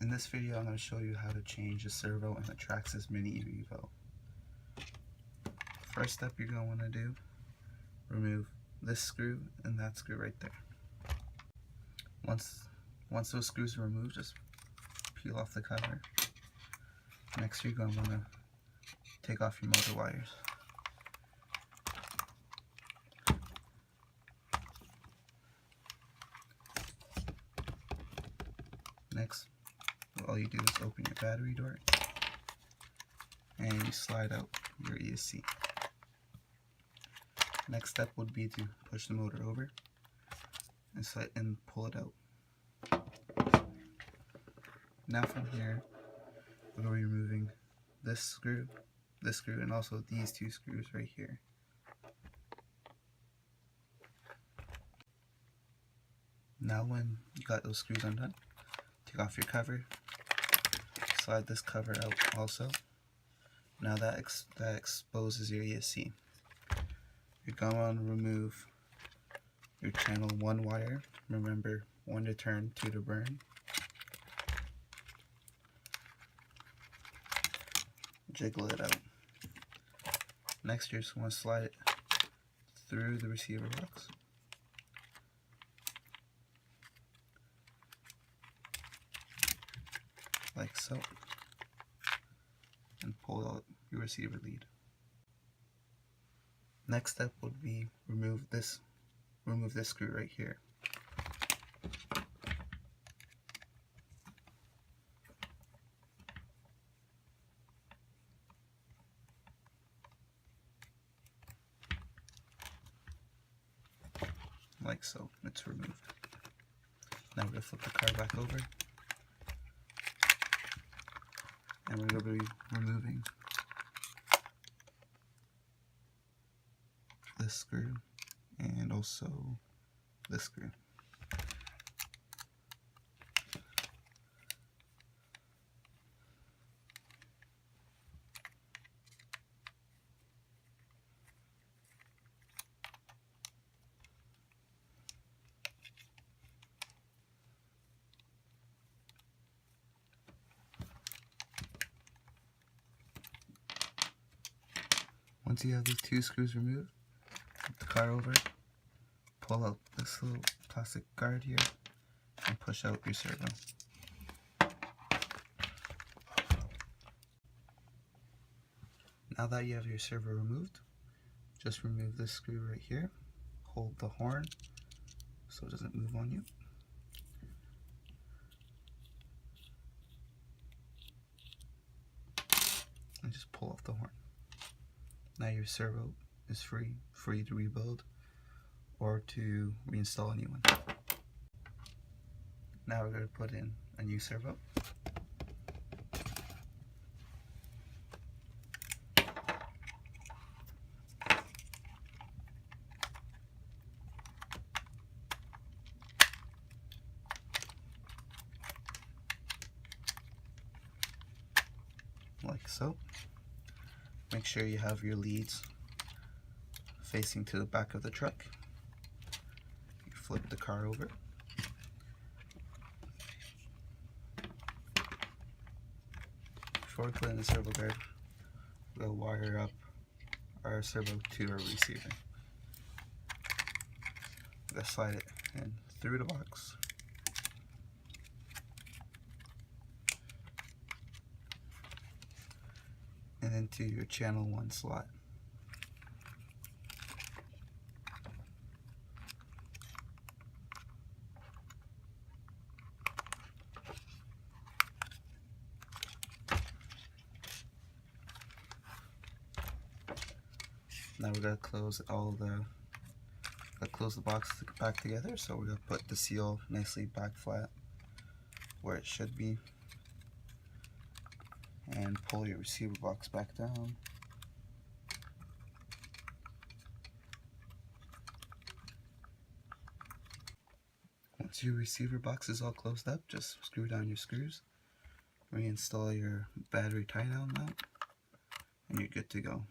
In this video, I'm going to show you how to change the servo in the Traxxas Mini E-revo. First step you're going to want to do, remove this screw and that screw right there. Once those screws are removed, just peel off the cover. Next, you're going to want to take off your motor wires. Next, all you do is open your battery door and you slide out your ESC. Next step would be to push the motor over and pull it out. Now from here, we're going to be removing this screw, and also these two screws right here. Now when you got those screws undone, take off your cover, slide this cover out also. Now that exposes your ESC. You're going to remove your channel 1 wire. Remember, 1 to turn, 2 to burn. Jiggle it out. Next, you just want to slide it through the receiver box. Like so. And pull out your receiver lead. Next step would be remove this screw right here. Like so, it's removed. Now we're going to flip the car back over, and we're going to be removing this screw and also this screw. Once you have these two screws removed, flip the car over, pull out this little plastic guard here, and push out your servo. Now that you have your servo removed, just remove this screw right here, hold the horn so it doesn't move on you. And just pull off the horn. Now your servo is free to rebuild or to reinstall a new one. Now we're going to put in a new servo. Like so. Make sure you have your leads facing to the back of the truck. You flip the car over. Before we put in the servo guard, we'll wire up our servo to our receiver. We'll slide it in through the box. And into your channel 1 slot. Now we're going to close the box back together, so we're going to put the seal nicely back flat where it should be. And pull your receiver box back down. Once your receiver box is all closed up, just screw down your screws, reinstall your battery tie-down mount, and you're good to go.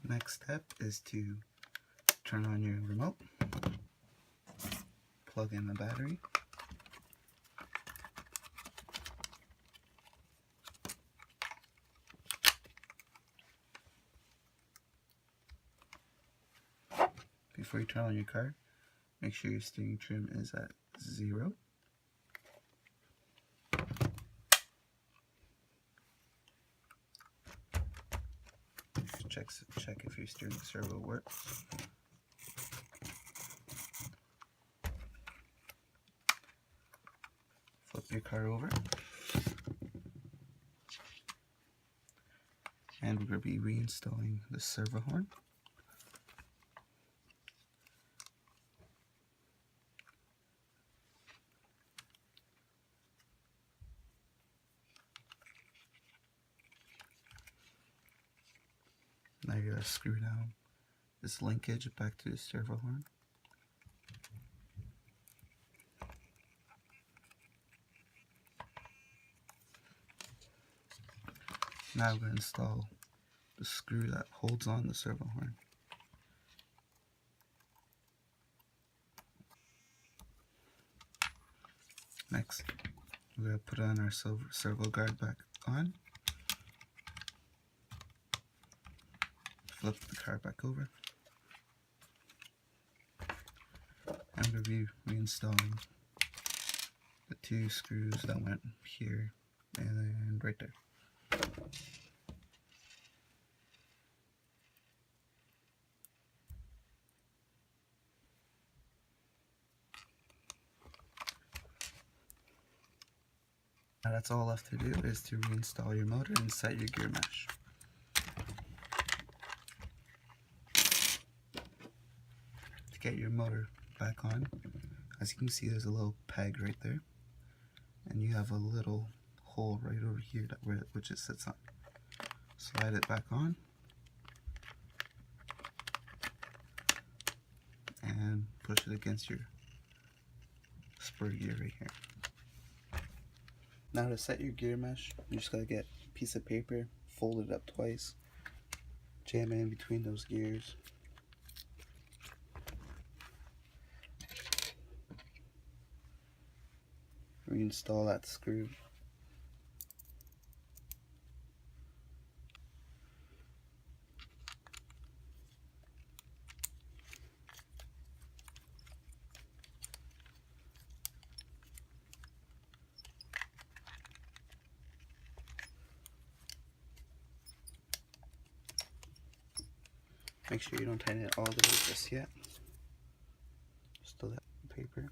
Next step is to turn on your remote, plug in the battery, before you turn on your car, make sure your steering trim is at 0. Check if your steering servo works. Flip your car over. And we're going to be reinstalling the servo horn. Now you're going to screw down this linkage back to the servo horn. Now we're going to install the screw that holds on the servo horn. Next, we're going to put on our servo guard back on. Flip the car back over. I'm going to be reinstalling the 2 screws that went here and right there. Now that's all left to do is to reinstall your motor and set your gear mesh. To get your motor back on, as you can see, there's a little peg right there, and you have a little hole right over here which it sits on. Slide it back on and push it against your spur gear right here. Now to set your gear mesh, you just gotta get a piece of paper, fold it up twice, jam it in between those gears. Reinstall that screw. Make sure you don't tighten it all the way just yet. Still that paper.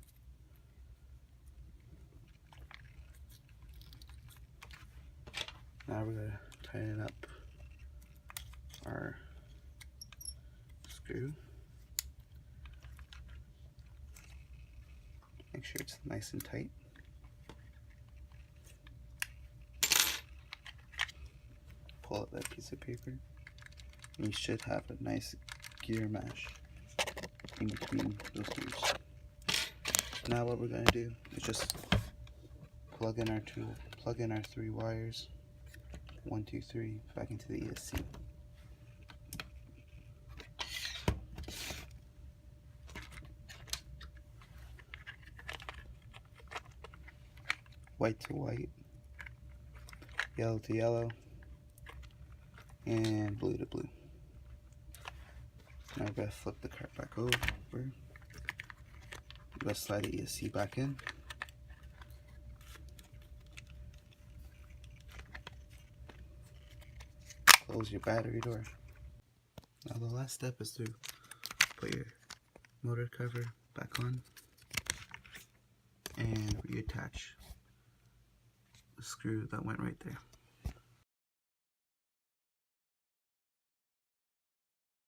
Now we're going to tighten up our screw. Make sure it's nice and tight. Pull out that piece of paper. And you should have a nice gear mesh in between those gears. Now what we're going to do is just plug in our 3 wires, 1, 2, 3, back into the ESC. White to white, yellow to yellow, and blue to blue. Now we're going to flip the cart back over. We're going to slide the ESC back in. Close your battery door. Now the last step is to put your motor cover back on and reattach the screw that went right there.